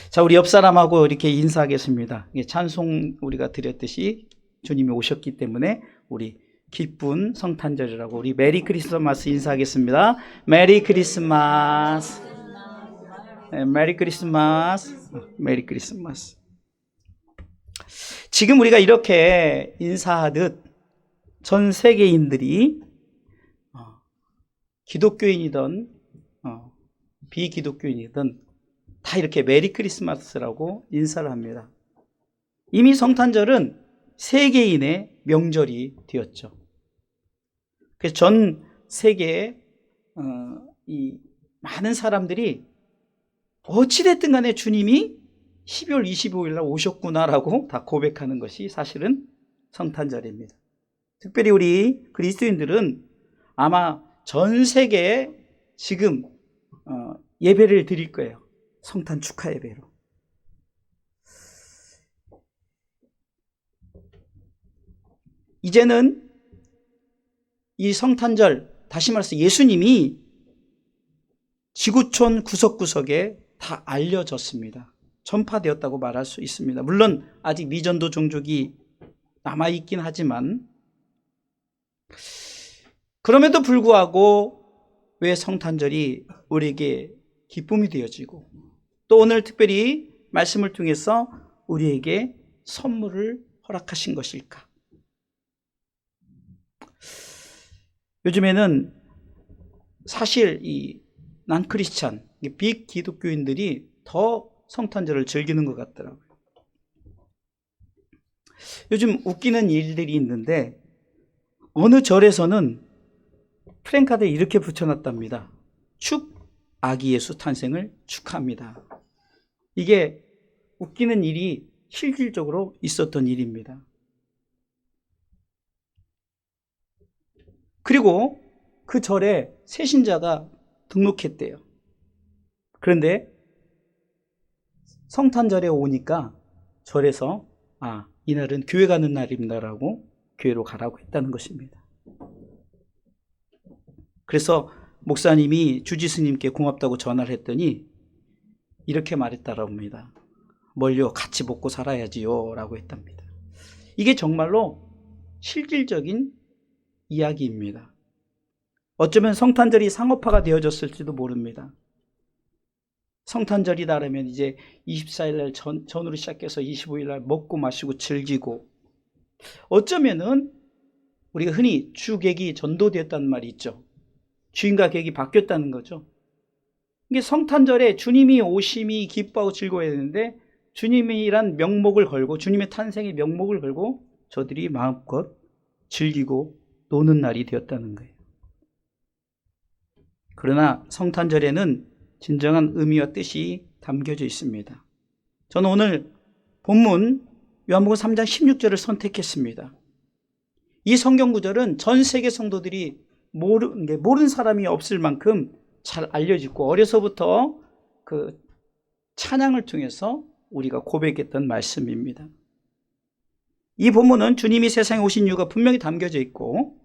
자, 우리 옆 사람하고 이렇게 인사하겠습니다. 찬송 우리가 드렸듯이 주님이 오셨기 때문에 우리 기쁜 성탄절이라고 우리 메리 크리스마스 인사하겠습니다. 메리 크리스마스. 네, 메리 크리스마스. 메리 크리스마스. 지금 우리가 이렇게 인사하듯 전 세계인들이 기독교인이든 비기독교인이든 다 이렇게 메리 크리스마스라고 인사를 합니다. 이미 성탄절은 세계인의 명절이 되었죠. 그래서 전 세계의 이 많은 사람들이 어찌됐든 간에 주님이 12월 25일 날 오셨구나라고 다 고백하는 것이 사실은 성탄절입니다. 특별히 우리 그리스도인들은 아마 전 세계에 지금 예배를 드릴 거예요. 성탄 축하 예배로. 이제는 이 성탄절, 다시 말해서 예수님이 지구촌 구석구석에 다 알려졌습니다. 전파되었다고 말할 수 있습니다. 물론 아직 미전도 종족이 남아있긴 하지만 그럼에도 불구하고 왜 성탄절이 우리에게 기쁨이 되어지고 또 오늘 특별히 말씀을 통해서 우리에게 선물을 허락하신 것일까? 요즘에는 사실 이 난 크리스찬, 비기독교인들이 더 성탄절을 즐기는 것 같더라고요. 요즘 웃기는 일들이 있는데 어느 절에서는 프랭카드에 이렇게 붙여놨답니다. 아기 예수 탄생을 축하합니다. 이게 웃기는 일이 실질적으로 있었던 일입니다. 그리고 그 절에 새신자가 등록했대요. 그런데 성탄절에 오니까 절에서 이날은 교회 가는 날입니다라고 교회로 가라고 했다는 것입니다. 그래서 목사님이 주지스님께 고맙다고 전화를 했더니 이렇게 말했다고 합니다. 뭘요? 같이 먹고 살아야지요 라고 했답니다. 이게 정말로 실질적인 이야기입니다. 어쩌면 성탄절이 상업화가 되어졌을지도 모릅니다. 성탄절이다라면 이제 24일 날 전으로 시작해서 25일 날 먹고 마시고 즐기고 어쩌면은 우리가 흔히 주객이 전도되었다는 말이 있죠. 주인과 객이 바뀌었다는 거죠. 이게 성탄절에 주님이 오심이 기뻐하고 즐거워야 되는데 주님이란 명목을 걸고 주님의 탄생의 명목을 걸고 저들이 마음껏 즐기고 노는 날이 되었다는 거예요. 그러나 성탄절에는 진정한 의미와 뜻이 담겨져 있습니다. 저는 오늘 본문 요한복음 3장 16절을 선택했습니다. 이 성경 구절은 전 세계 성도들이 모르는 사람이 없을 만큼 잘 알려지고 어려서부터 그 찬양을 통해서 우리가 고백했던 말씀입니다. 이 본문은 주님이 세상에 오신 이유가 분명히 담겨져 있고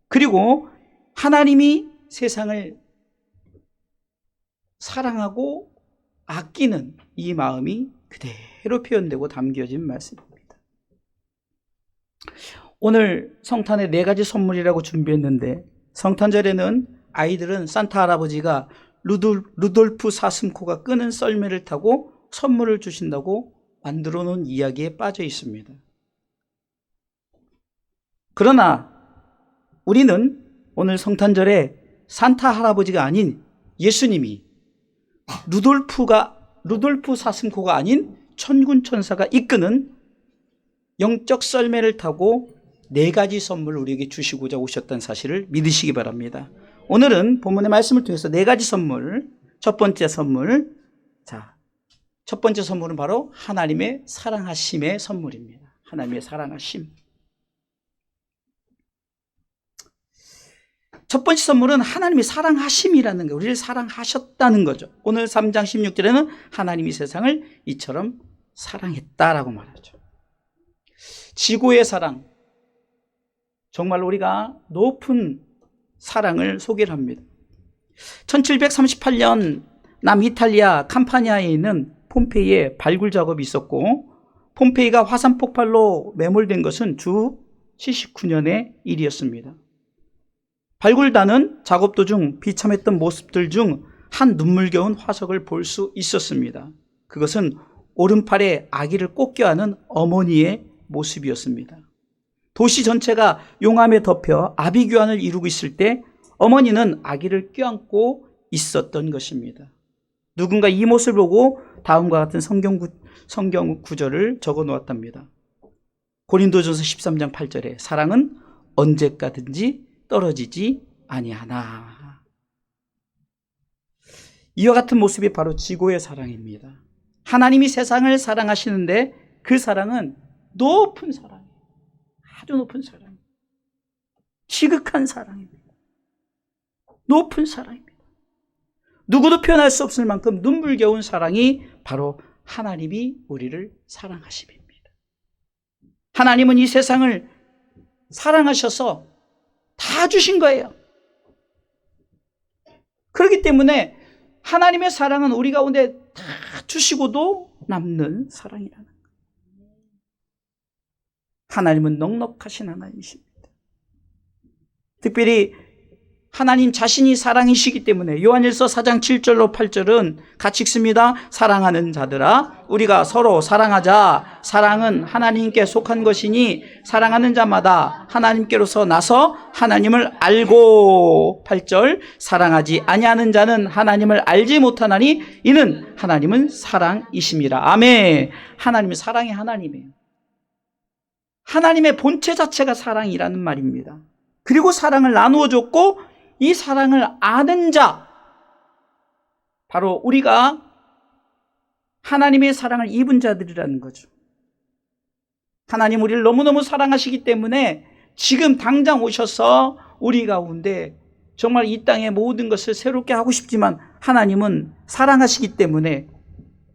그리고 하나님이 세상을 사랑하고 아끼는 이 마음이 그대로 표현되고 담겨진 말씀입니다. 오늘 성탄에 4가지 선물이라고 준비했는데 성탄절에는 아이들은 산타 할아버지가 루돌프 사슴코가 끄는 썰매를 타고 선물을 주신다고 만들어 놓은 이야기에 빠져 있습니다. 그러나 우리는 오늘 성탄절에 산타 할아버지가 아닌 예수님이 루돌프 사슴코가 아닌 천군 천사가 이끄는 영적 썰매를 타고 4가지 선물을 우리에게 주시고자 오셨다는 사실을 믿으시기 바랍니다. 오늘은 본문의 말씀을 통해서 4가지 선물, 첫 번째 선물은 바로 하나님의 사랑하심의 선물입니다. 하나님의 사랑하심. 첫 번째 선물은 하나님이 사랑하심이라는 거, 우리를 사랑하셨다는 거죠. 오늘 3장 16절에는 하나님이 세상을 이처럼 사랑했다라고 말하죠. 지고의 사랑, 정말 우리가 높은 사랑을 소개를 합니다. 1738년 남이탈리아 캄파니아에 있는 폼페이에 발굴 작업이 있었고, 폼페이가 화산 폭발로 매몰된 것은 주 79년의 일이었습니다. 발굴단은 작업 도중 비참했던 모습들 중 한 눈물겨운 화석을 볼 수 있었습니다. 그것은 오른팔에 아기를 꼭 껴안은 어머니의 모습이었습니다. 도시 전체가 용암에 덮여 아비규환을 이루고 있을 때 어머니는 아기를 껴안고 있었던 것입니다. 누군가 이 모습을 보고 다음과 같은 성경 구절을 적어 놓았답니다. 고린도전서 13장 8절에 사랑은 언제까든지 떨어지지 아니하나. 이와 같은 모습이 바로 지고의 사랑입니다. 하나님이 세상을 사랑하시는데 그 사랑은 높은 사랑이에요. 아주 높은 사랑입니다. 지극한 사랑입니다. 높은 사랑입니다. 누구도 표현할 수 없을 만큼 눈물겨운 사랑이 바로 하나님이 우리를 사랑하심입니다. 하나님은 이 세상을 사랑하셔서 다 주신 거예요. 그렇기 때문에 하나님의 사랑은 우리 가운데 다 주시고도 남는 사랑이라는 거예요. 하나님은 넉넉하신 하나님이십니다. 특별히 하나님 자신이 사랑이시기 때문에 요한일서 4장 7절로 8절은 같이 읽습니다. 사랑하는 자들아 우리가 서로 사랑하자. 사랑은 하나님께 속한 것이니 사랑하는 자마다 하나님께로서 나서 하나님을 알고. 8절 사랑하지 아니하는 자는 하나님을 알지 못하나니 이는 하나님은 사랑이심이라. 아멘. 하나님은 사랑의 하나님이에요. 하나님의 본체 자체가 사랑이라는 말입니다. 그리고 사랑을 나누어 줬고 이 사랑을 아는 자, 바로 우리가 하나님의 사랑을 입은 자들이라는 거죠. 하나님 우리를 너무너무 사랑하시기 때문에 지금 당장 오셔서 우리 가운데 정말 이 땅의 모든 것을 새롭게 하고 싶지만 하나님은 사랑하시기 때문에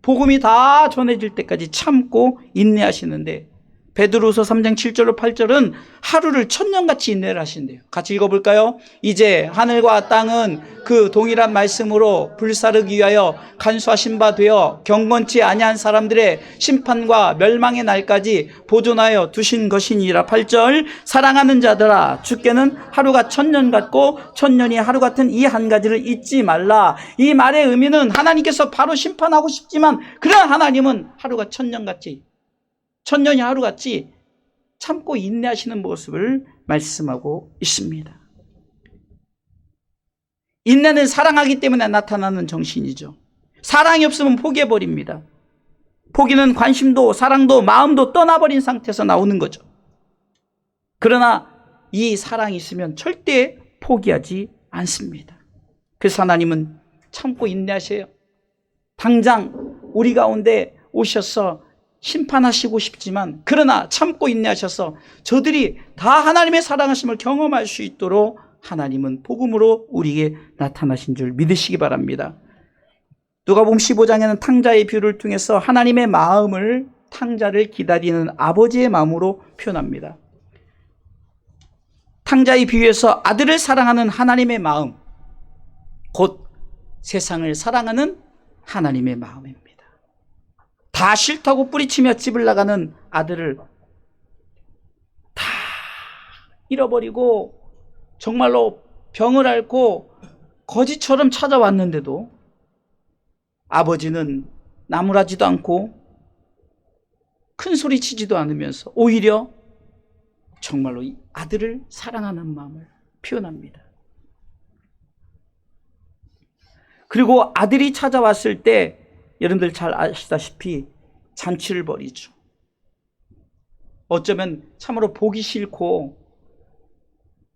복음이 다 전해질 때까지 참고 인내하시는데, 베드로서 3장 7절로 8절은 하루를 천년같이 인내를 하신대요. 같이 읽어볼까요? 이제 하늘과 땅은 그 동일한 말씀으로 불사르기 위하여 간수하신 바 되어 경건치 아니한 사람들의 심판과 멸망의 날까지 보존하여 두신 것이니라. 8절 사랑하는 자들아 주께는 하루가 천년 같고 천년이 하루 같은 이 한 가지를 잊지 말라. 이 말의 의미는 하나님께서 바로 심판하고 싶지만 그러나 하나님은 하루가 천년같이, 천년이 하루같이 참고 인내하시는 모습을 말씀하고 있습니다. 인내는 사랑하기 때문에 나타나는 정신이죠. 사랑이 없으면 포기해버립니다. 포기는 관심도 사랑도 마음도 떠나버린 상태에서 나오는 거죠. 그러나 이 사랑이 있으면 절대 포기하지 않습니다. 그래서 하나님은 참고 인내하세요. 당장 우리 가운데 오셔서 심판하시고 싶지만 그러나 참고 인내하셔서 저들이 다 하나님의 사랑하심을 경험할 수 있도록 하나님은 복음으로 우리에게 나타나신 줄 믿으시기 바랍니다. 누가복음 15장에는 탕자의 비유를 통해서 하나님의 마음을, 탕자를 기다리는 아버지의 마음으로 표현합니다. 탕자의 비유에서 아들을 사랑하는 하나님의 마음, 곧 세상을 사랑하는 하나님의 마음입니다. 다 싫다고 뿌리치며 집을 나가는 아들을 다 잃어버리고 정말로 병을 앓고 거지처럼 찾아왔는데도 아버지는 나무라지도 않고 큰 소리 치지도 않으면서 오히려 정말로 이 아들을 사랑하는 마음을 표현합니다. 그리고 아들이 찾아왔을 때 여러분들 잘 아시다시피 잔치를 벌이죠. 어쩌면 참으로 보기 싫고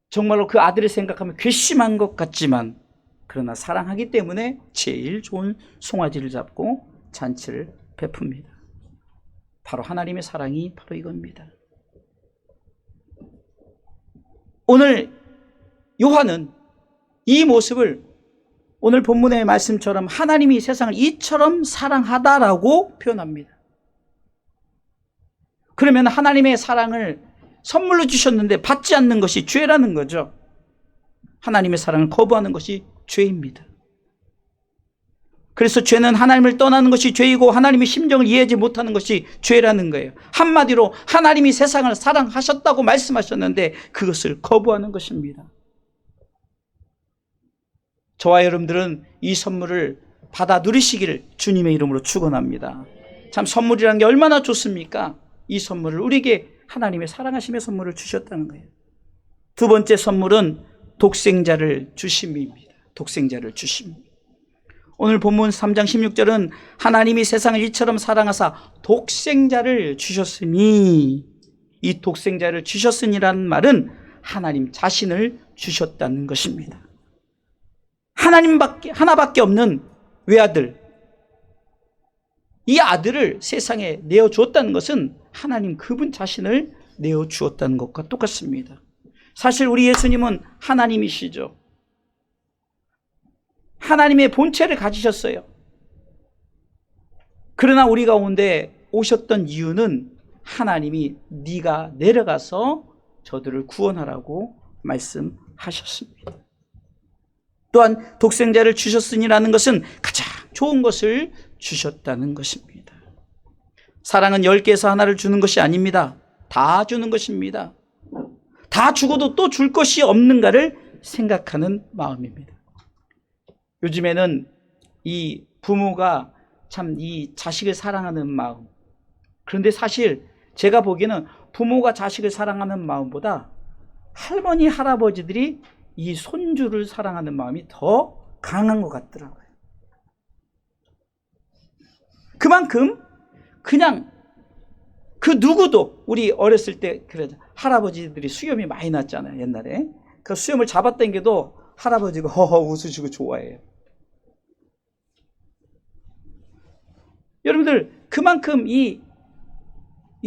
정말로 그 아들을 생각하면 괘씸한 것 같지만 그러나 사랑하기 때문에 제일 좋은 송아지를 잡고 잔치를 베풉니다. 바로 하나님의 사랑이 바로 이겁니다. 오늘 요한은 이 모습을 오늘 본문의 말씀처럼 하나님이 세상을 이처럼 사랑하다라고 표현합니다. 그러면 하나님의 사랑을 선물로 주셨는데 받지 않는 것이 죄라는 거죠. 하나님의 사랑을 거부하는 것이 죄입니다. 그래서 죄는 하나님을 떠나는 것이 죄이고 하나님의 심정을 이해하지 못하는 것이 죄라는 거예요. 한마디로 하나님이 세상을 사랑하셨다고 말씀하셨는데 그것을 거부하는 것입니다. 저와 여러분들은 이 선물을 받아 누리시기를 주님의 이름으로 축원합니다. 참 선물이라는 게 얼마나 좋습니까? 이 선물을 우리에게 하나님의 사랑하심의 선물을 주셨다는 거예요. 두 번째 선물은 독생자를 주심입니다. 독생자를 주심. 오늘 본문 3장 16절은 하나님이 세상을 이처럼 사랑하사 독생자를 주셨으니, 이 독생자를 주셨으니라는 말은 하나님 자신을 주셨다는 것입니다. 하나밖에 없는 외아들, 이 아들을 세상에 내어주었다는 것은 하나님 그분 자신을 내어주었다는 것과 똑같습니다. 사실 우리 예수님은 하나님이시죠. 하나님의 본체를 가지셨어요. 그러나 우리 가운데 오셨던 이유는 하나님이 네가 내려가서 저들을 구원하라고 말씀하셨습니다. 또한 독생자를 주셨으니라는 것은 가장 좋은 것을 주셨다는 것입니다. 사랑은 10개에서 하나를 주는 것이 아닙니다. 다 주는 것입니다. 다 주고도 또 줄 것이 없는가를 생각하는 마음입니다. 요즘에는 이 부모가 참 이 자식을 사랑하는 마음, 그런데 사실 제가 보기에는 부모가 자식을 사랑하는 마음보다 할머니, 할아버지들이 이 손주를 사랑하는 마음이 더 강한 것 같더라고요. 그만큼 그냥 그 누구도 우리 어렸을 때 그러자 할아버지들이 수염이 많이 났잖아요. 옛날에 그 수염을 잡아당겨도 할아버지가 허허 웃으시고 좋아해요. 여러분들 그만큼 이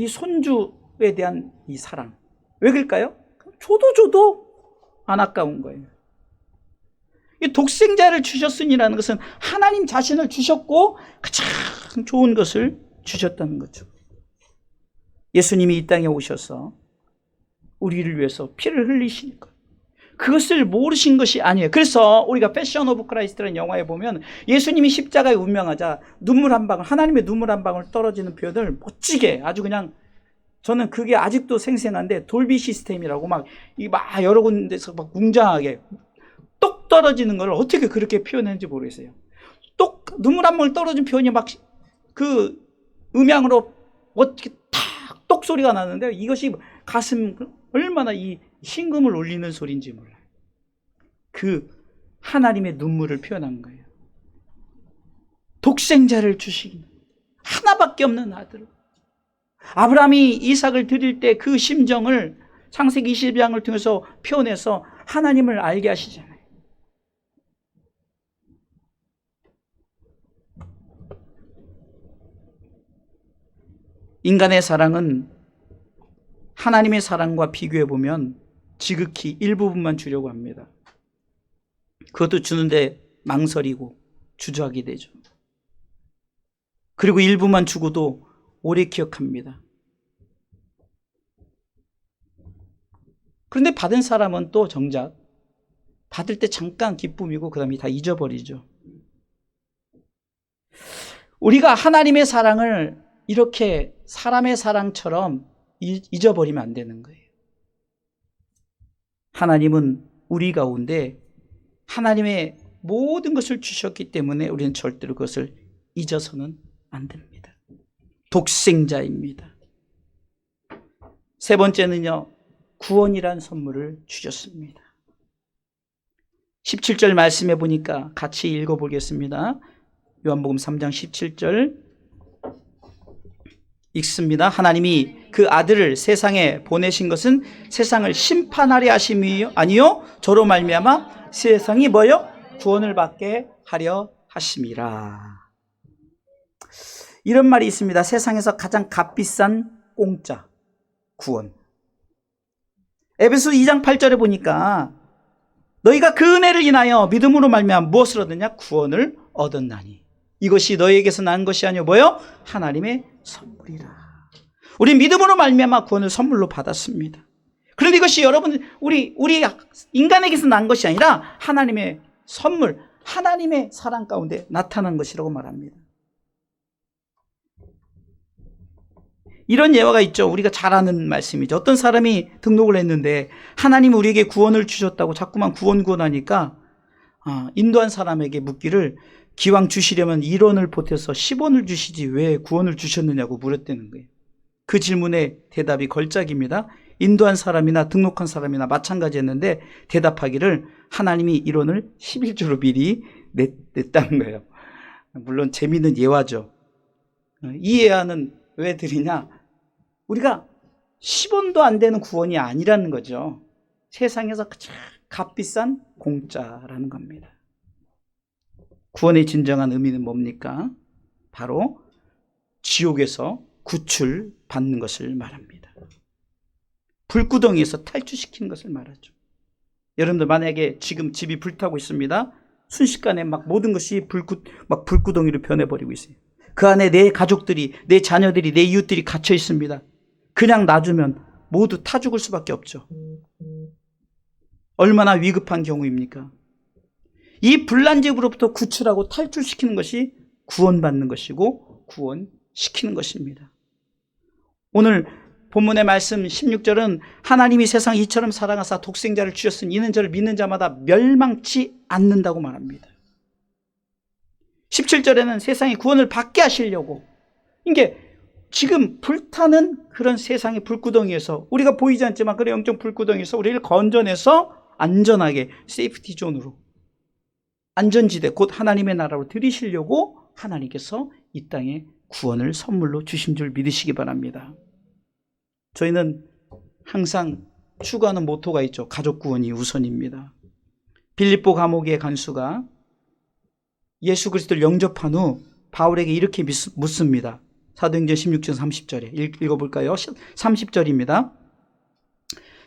손주에 대한 이 사랑, 왜 그럴까요? 줘도 안 아까운 거예요. 이 독생자를 주셨으니라는 것은 하나님 자신을 주셨고 가장 좋은 것을 주셨다는 거죠. 예수님이 이 땅에 오셔서 우리를 위해서 피를 흘리신 것, 그것을 모르신 것이 아니에요. 그래서 우리가 패션 오브 크라이스트라는 영화에 보면 예수님이 십자가에 운명하자 눈물 한 방울, 하나님의 눈물 한 방울 떨어지는 표현을 멋지게, 아주 그냥 저는 그게 아직도 생생한데, 돌비 시스템이라고 막 여러 군데서 막 웅장하게 똑 떨어지는 걸 어떻게 그렇게 표현했는지 모르겠어요. 똑 눈물 한 방울 떨어진 표현이 막 그 음향으로 어떻게 탁 똑 소리가 나는데, 이것이 가슴 얼마나 이 심금을 울리는 소리인지 몰라요. 그 하나님의 눈물을 표현한 거예요. 독생자를 주시기, 하나밖에 없는 아들. 아브라함이 이삭을 드릴 때 그 심정을 창세기 20장을 통해서 표현해서 하나님을 알게 하시잖아요. 인간의 사랑은 하나님의 사랑과 비교해 보면 지극히 일부분만 주려고 합니다. 그것도 주는데 망설이고 주저하게 되죠. 그리고 일부만 주고도 오래 기억합니다. 그런데 받은 사람은 또 정작 받을 때 잠깐 기쁨이고 그 다음에 다 잊어버리죠. 우리가 하나님의 사랑을 이렇게 사람의 사랑처럼 잊어버리면 안 되는 거예요. 하나님은 우리 가운데 하나님의 모든 것을 주셨기 때문에 우리는 절대로 그것을 잊어서는 안 됩니다. 독생자입니다. 세 번째는요, 구원이란 선물을 주셨습니다. 17절 말씀해 보니까 같이 읽어보겠습니다. 요한복음 3장 17절 읽습니다. 하나님이 그 아들을 세상에 보내신 것은 세상을 심판하려 하심이요 아니요 저로 말미암아 세상이 뭐요? 구원을 받게 하려 하심이라. 이런 말이 있습니다. 세상에서 가장 값비싼 공짜, 구원. 에베소 2장 8절에 보니까 너희가 그 은혜를 인하여 믿음으로 말미암아 무엇을 얻었냐? 구원을 얻었나니 이것이 너희에게서 난 것이 아니요 뭐요? 하나님의 선물이라. 우리 믿음으로 말미암아 구원을 선물로 받았습니다. 그런데 이것이 여러분 우리 인간에게서 난 것이 아니라 하나님의 선물, 하나님의 사랑 가운데 나타난 것이라고 말합니다. 이런 예화가 있죠. 우리가 잘 아는 말씀이죠. 어떤 사람이 등록을 했는데 하나님이 우리에게 구원을 주셨다고 자꾸만 구원하니까 인도한 사람에게 묻기를 기왕 주시려면 1원을 보태서 10원을 주시지 왜 구원을 주셨느냐고 물었다는 거예요. 그 질문의 대답이 걸작입니다. 인도한 사람이나 등록한 사람이나 마찬가지였는데 대답하기를 하나님이 1원을 11조로 미리 냈다는 거예요. 물론 재미있는 예화죠. 이 예화는 왜 드리냐? 우리가 10원도 안 되는 구원이 아니라는 거죠. 세상에서 가장 값비싼 공짜라는 겁니다. 구원의 진정한 의미는 뭡니까? 바로 지옥에서 구출받는 것을 말합니다. 불구덩이에서 탈출시키는 것을 말하죠. 여러분들 만약에 지금 집이 불타고 있습니다. 순식간에 막 모든 것이 불구덩이로 변해버리고 있어요. 그 안에 내 가족들이, 내 자녀들이, 내 이웃들이 갇혀 있습니다. 그냥 놔두면 모두 타 죽을 수밖에 없죠. 얼마나 위급한 경우입니까? 이 불난집으로부터 구출하고 탈출시키는 것이 구원받는 것이고 구원시키는 것입니다. 오늘 본문의 말씀 16절은 하나님이 세상 이처럼 사랑하사 독생자를 주셨으니 이는 저를 믿는 자마다 멸망치 않는다고 말합니다. 17절에는 세상에 구원을 받게 하시려고, 이게 지금 불타는 그런 세상의 불구덩이에서, 우리가 보이지 않지만 그런 영적 불구덩이에서 우리를 건져내서 안전하게 세이프티 존으로, 안전지대 곧 하나님의 나라로 들이시려고 하나님께서 이 땅에 구원을 선물로 주신 줄 믿으시기 바랍니다. 저희는 항상 추구하는 모토가 있죠. 가족 구원이 우선입니다. 빌립보 감옥의 간수가 예수 그리스도를 영접한 후 바울에게 이렇게 묻습니다. 사도행전 16장 30절에 읽어볼까요? 30절입니다.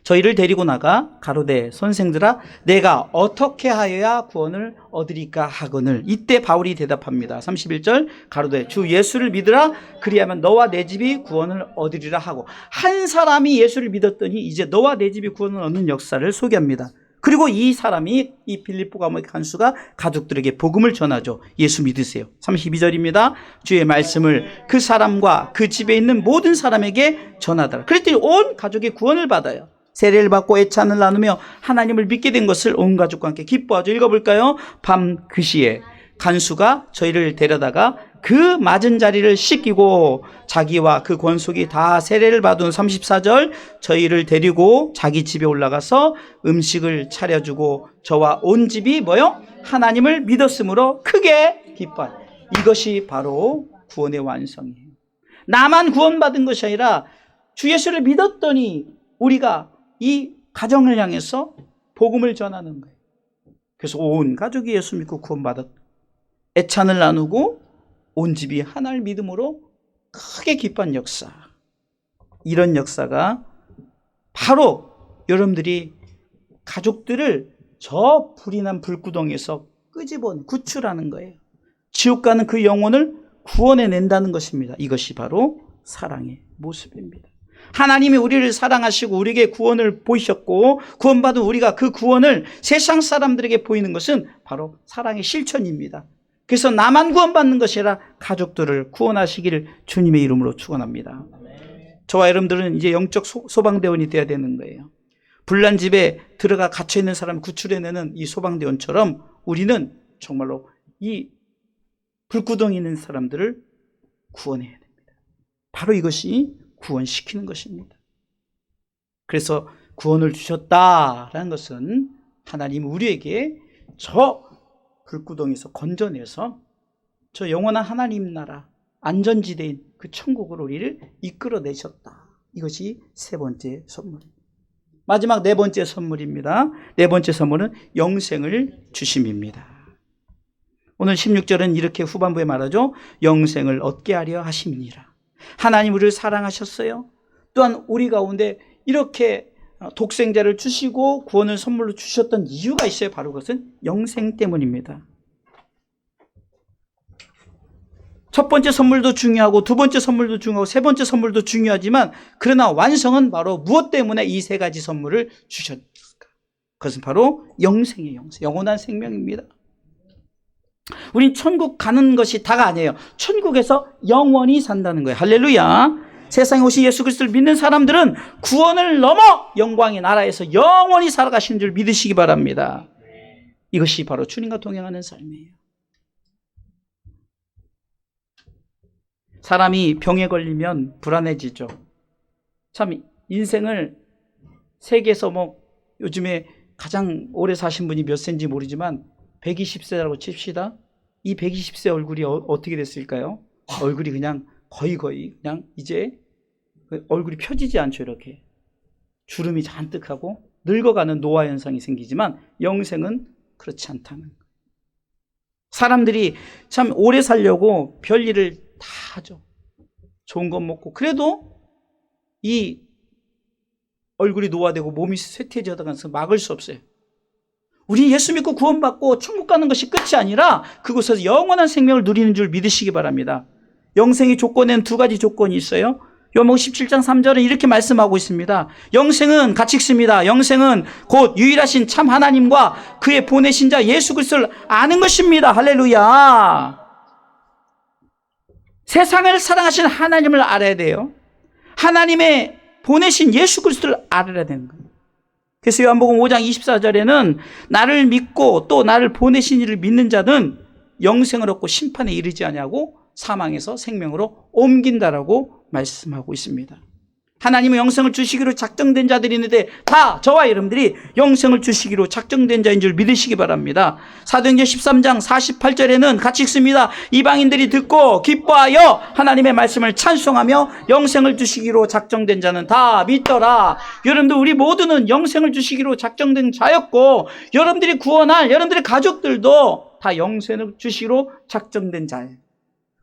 저희를 데리고 나가 가로되 선생들아 내가 어떻게 하여야 구원을 얻으리까 하거늘. 이때 바울이 대답합니다. 31절 가로되 주 예수를 믿으라 그리하면 너와 내 집이 구원을 얻으리라 하고, 한 사람이 예수를 믿었더니 이제 너와 내 집이 구원을 얻는 역사를 소개합니다. 그리고 이 사람이, 이 빌립보 감옥의 간수가 가족들에게 복음을 전하죠. 예수 믿으세요. 32절입니다. 주의 말씀을 그 사람과 그 집에 있는 모든 사람에게 전하더라. 그랬더니 온 가족이 구원을 받아요. 세례를 받고 애찬을 나누며 하나님을 믿게 된 것을 온 가족과 함께 기뻐하죠. 읽어볼까요? 밤 그 시에 간수가 저희를 데려다가 그 맞은 자리를 씻기고 자기와 그 권속이 다 세례를 받은 34절 저희를 데리고 자기 집에 올라가서 음식을 차려주고 저와 온 집이 뭐요? 하나님을 믿었으므로 크게 기뻐하죠. 이것이 바로 구원의 완성이에요. 나만 구원받은 것이 아니라 주 예수를 믿었더니 우리가 이 가정을 향해서 복음을 전하는 거예요. 그래서 온 가족이 예수 믿고 구원받았고 애찬을 나누고 온 집이 하나님을 믿음으로 크게 기뻐한 역사. 이런 역사가 바로 여러분들이 가족들을 저 불이 난 불구덩이에서 끄집어내 구출하는 거예요. 지옥 가는 그 영혼을 구원해낸다는 것입니다. 이것이 바로 사랑의 모습입니다. 하나님이 우리를 사랑하시고 우리에게 구원을 보이셨고 구원받은 우리가 그 구원을 세상 사람들에게 보이는 것은 바로 사랑의 실천입니다. 그래서 나만 구원받는 것이 아니라 가족들을 구원하시기를 주님의 이름으로 축원합니다. 저와 여러분들은 이제 영적 소방대원이 되어야 되는 거예요. 불난 집에 들어가 갇혀있는 사람을 구출해내는 이 소방대원처럼 우리는 정말로 이 불구덩이 있는 사람들을 구원해야 됩니다. 바로 이것이 구원시키는 것입니다. 그래서 구원을 주셨다라는 것은 하나님 우리에게 저 불구덩이에서 건져내서 저 영원한 하나님 나라 안전지대인 그 천국으로 우리를 이끌어내셨다. 이것이 세 번째 선물입니다. 마지막 네 번째 선물입니다. 네 번째 선물은 영생을 주심입니다. 오늘 16절은 이렇게 후반부에 말하죠. 영생을 얻게 하려 하심이니라. 하나님 우리를 사랑하셨어요. 또한 우리 가운데 이렇게 독생자를 주시고 구원을 선물로 주셨던 이유가 있어요. 바로 그것은 영생 때문입니다. 첫 번째 선물도 중요하고 두 번째 선물도 중요하고 세 번째 선물도 중요하지만 그러나 완성은 바로 무엇 때문에 이 세 가지 선물을 주셨을까? 그것은 바로 영생이에요. 영원한 생명입니다. 우린 천국 가는 것이 다가 아니에요. 천국에서 영원히 산다는 거예요. 할렐루야. 세상에 오신 예수 그리스도를 믿는 사람들은 구원을 넘어 영광의 나라에서 영원히 살아가시는 줄 믿으시기 바랍니다. 이것이 바로 주님과 동행하는 삶이에요. 사람이 병에 걸리면 불안해지죠. 참 인생을 세계에서 요즘에 가장 오래 사신 분이 몇 세인지 모르지만 120세라고 칩시다. 이 120세 얼굴이 어떻게 됐을까요? 얼굴이 그냥 거의 그냥 이제 얼굴이 펴지지 않죠. 이렇게 주름이 잔뜩 하고 늙어가는 노화 현상이 생기지만 영생은 그렇지 않다는 거예요. 사람들이 참 오래 살려고 별일을 다 하죠. 좋은 것 먹고. 그래도 이 얼굴이 노화되고 몸이 쇠퇴해져가면서 막을 수 없어요. 우리 예수 믿고 구원받고 천국 가는 것이 끝이 아니라 그곳에서 영원한 생명을 누리는 줄 믿으시기 바랍니다. 영생의 조건에는 두 가지 조건이 있어요. 요한복음 17장 3절은 이렇게 말씀하고 있습니다. 영생은 같이 읽습니다. 영생은 곧 유일하신 참 하나님과 그의 보내신 자 예수 그리스도를 아는 것입니다. 할렐루야. 세상을 사랑하신 하나님을 알아야 돼요. 하나님의 보내신 예수 그리스도를 알아야 되는 거예요. 그래서 요한복음 5장 24절에는 나를 믿고 또 나를 보내신 이를 믿는 자는 영생을 얻고 심판에 이르지 아니하고 사망에서 생명으로 옮긴다라고 말씀하고 있습니다. 하나님은 영생을 주시기로 작정된 자들이 있는데 다 저와 여러분들이 영생을 주시기로 작정된 자인 줄 믿으시기 바랍니다. 사도행전 13장 48절에는 같이 읽습니다. 이방인들이 듣고 기뻐하여 하나님의 말씀을 찬송하며 영생을 주시기로 작정된 자는 다 믿더라. 여러분들 우리 모두는 영생을 주시기로 작정된 자였고 여러분들이 구원할 여러분들의 가족들도 다 영생을 주시기로 작정된 자예요.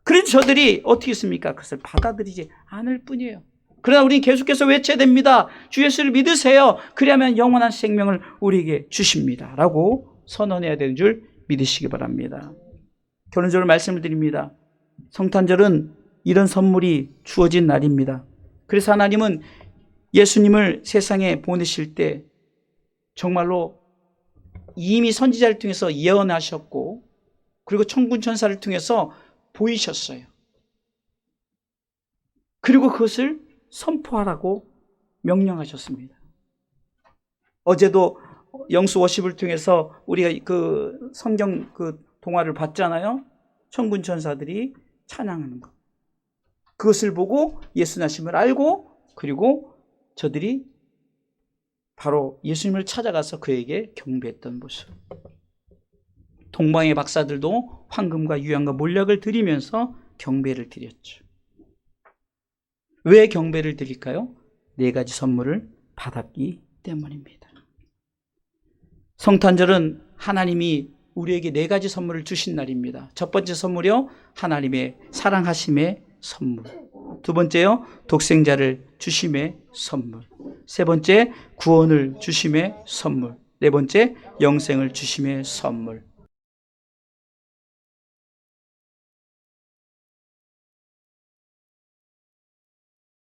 그래서 저들이 어떻게 했습니까? 그것을 받아들이지 않을 뿐이에요. 그러나 우리는 계속해서 외쳐야 됩니다. 주 예수를 믿으세요. 그래야만 영원한 생명을 우리에게 주십니다. 라고 선언해야 되는 줄 믿으시기 바랍니다. 결론적으로 말씀을 드립니다. 성탄절은 이런 선물이 주어진 날입니다. 그래서 하나님은 예수님을 세상에 보내실 때 정말로 이미 선지자를 통해서 예언하셨고 그리고 천군 천사를 통해서 보이셨어요. 그리고 그것을 선포하라고 명령하셨습니다. 어제도 영수 워십을 통해서 우리가 그 성경 그 동화를 봤잖아요. 천군 천사들이 찬양하는 것. 그것을 보고 예수님을 알고 그리고 저들이 바로 예수님을 찾아가서 그에게 경배했던 모습. 동방의 박사들도 황금과 유향과 몰약을 드리면서 경배를 드렸죠. 왜 경배를 드릴까요? 네 가지 선물을 받았기 때문입니다. 성탄절은 하나님이 우리에게 네 가지 선물을 주신 날입니다. 첫 번째 선물이요, 하나님의 사랑하심의 선물. 두 번째요, 독생자를 주심의 선물. 세 번째, 구원을 주심의 선물. 네 번째, 영생을 주심의 선물.